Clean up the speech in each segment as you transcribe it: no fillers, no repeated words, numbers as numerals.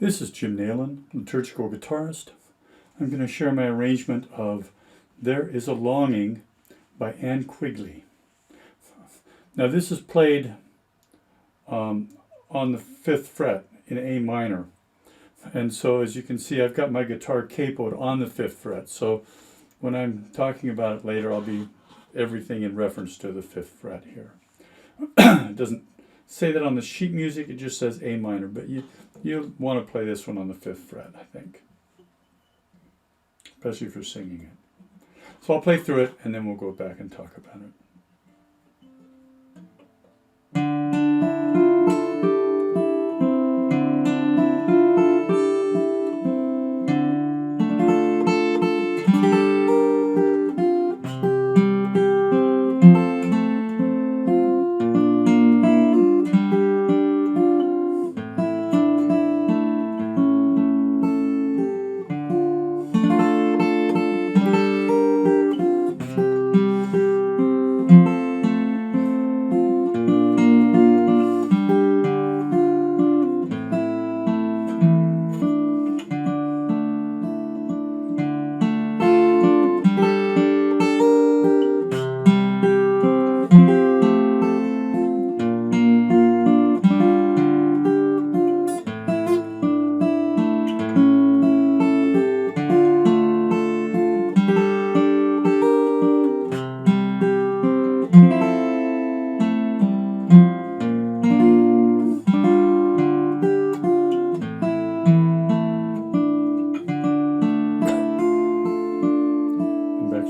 This is Jim Nailon, liturgical guitarist. I'm going to share my arrangement of There Is a Longing by Anne Quigley. Now this is played on the 5th fret in A minor. And so as you can see, I've got my guitar capoed on the 5th fret. So when I'm talking about it later, I'll be everything in reference to the 5th fret here. It doesn't say that on the sheet music, it just says A minor, but you want to play this one on the 5th fret, I think, especially for singing it. So I'll play through it and then we'll go back and talk about it.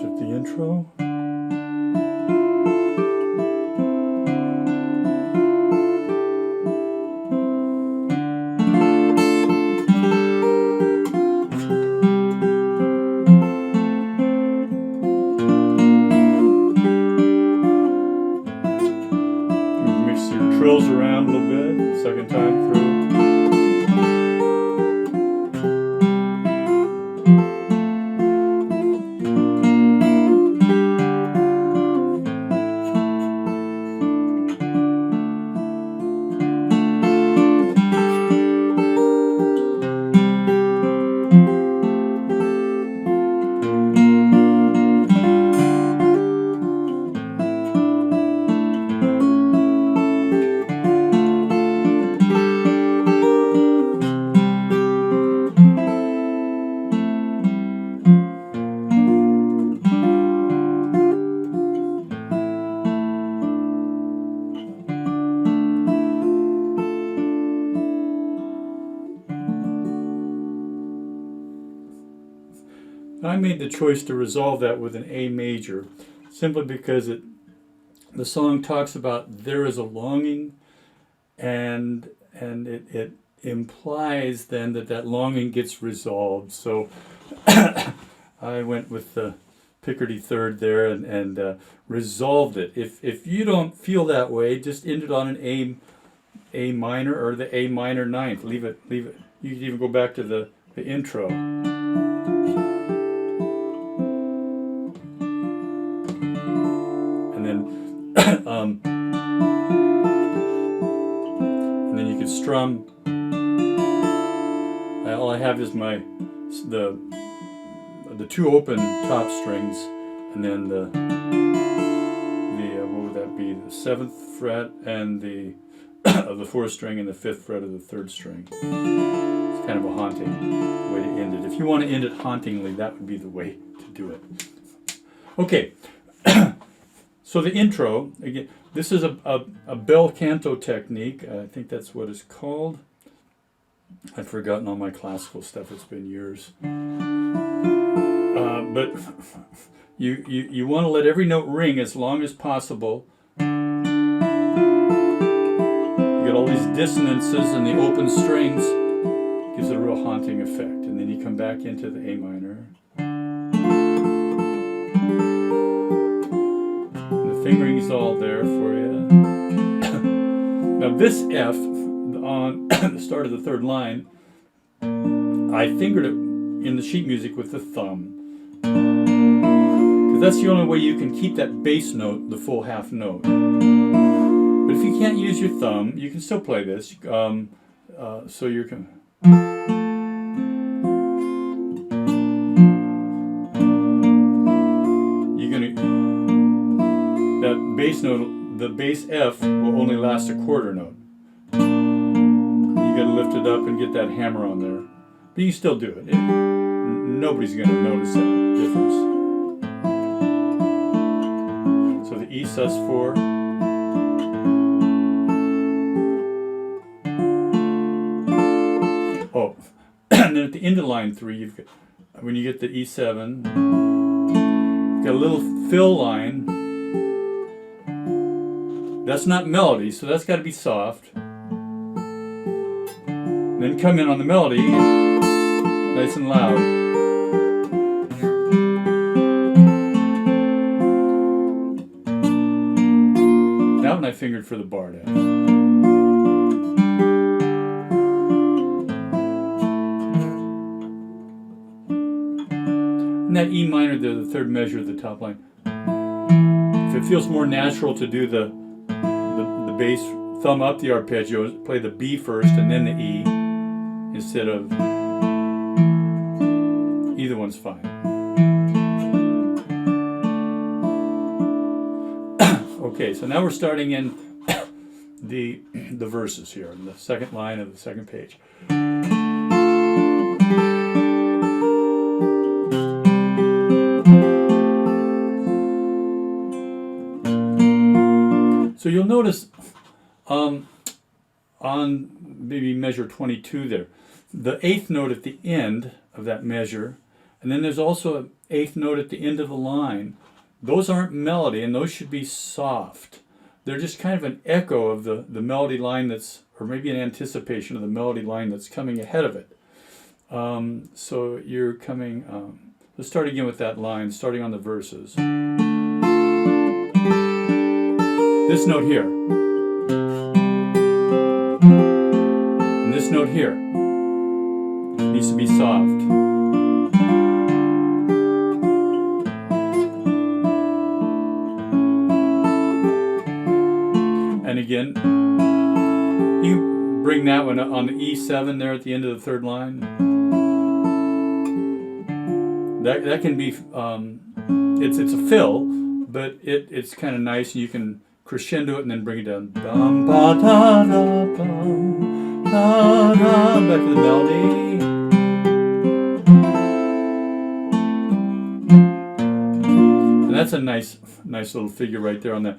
The intro. Mix your trills around a little bit, second time through. I made the choice to resolve that with an A major, simply because the song talks about there is a longing, and it implies then that longing gets resolved. So I went with the Picardy third there and resolved it. If you don't feel that way, just end it on an A minor or the A minor ninth. Leave it. You can even go back to the intro. And then you can strum. All I have is the two open top strings, and then the what would that be? The 7th fret and the of the 4th string and the 5th fret of the 3rd string. It's kind of a haunting way to end it. If you want to end it hauntingly, that would be the way to do it. Okay. So the intro, again, this is a bel canto technique. I think that's what it's called. I've forgotten all my classical stuff. It's been years. But you want to let every note ring as long as possible. You get all these dissonances and the open strings. Gives it a real haunting effect. And then you come back into the A minor. Fingering's all there for you. Now this F on the start of the 3rd line, I fingered it in the sheet music with the thumb. Because that's the only way you can keep that bass note, the full half note. But if you can't use your thumb, you can still play this. So you're the bass F will only last a quarter note. You got to lift it up and get that hammer on there, but you can still do it. Nobody's going to notice that difference. So the E sus4. Oh, and then at the end of line 3, you've got, when you get the E7, you've got a little fill line. That's not melody, so that's got to be soft. Then come in on the melody, nice and loud. That one I fingered for the bar down. And that E minor, the third measure of the top line. If it feels more natural to do the bass, thumb up the arpeggio, play the B first and then the E, instead of either one's fine. Okay, so now we're starting in the verses here, in the second line of the second page. So you'll notice on maybe measure 22 there, the 8th note at the end of that measure, and then there's also an 8th note at the end of the line. Those aren't melody, and those should be soft. They're just kind of an echo of the melody line that's, or maybe an anticipation of the melody line that's coming ahead of it. So you're coming, let's start again with that line, starting on the verses. This note here, and this note here needs to be soft. And again, you bring that one on the E7 there at the end of the third line. That can be, it's a fill, but it's kind of nice, and you can crescendo it and then bring it down. Bum, ba, da, da, bum, da, da, back to the melody. And that's a nice little figure right there on the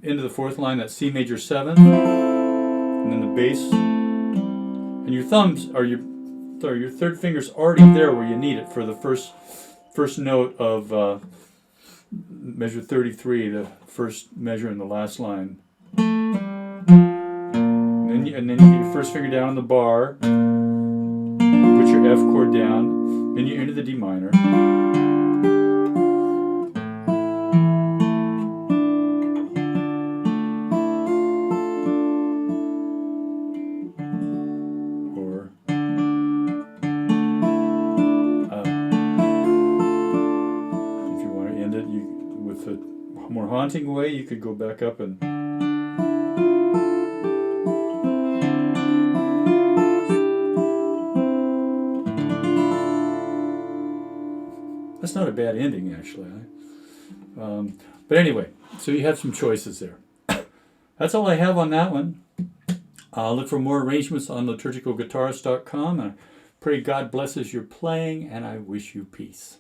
end of the fourth line, that C major 7, and then the bass. And your thumbs, or your third finger's already there where you need it for the first note of measure 33, the first measure in the last line. And then you get your first finger down on the bar, put your F chord down, then you're into the D minor. Or if you want to end it, with a more haunting way, you could go back up and that's not a bad ending, actually. But anyway, so you have some choices there. That's all I have on that one. Look for more arrangements on liturgicalguitarist.com. I pray God blesses your playing, and I wish you peace.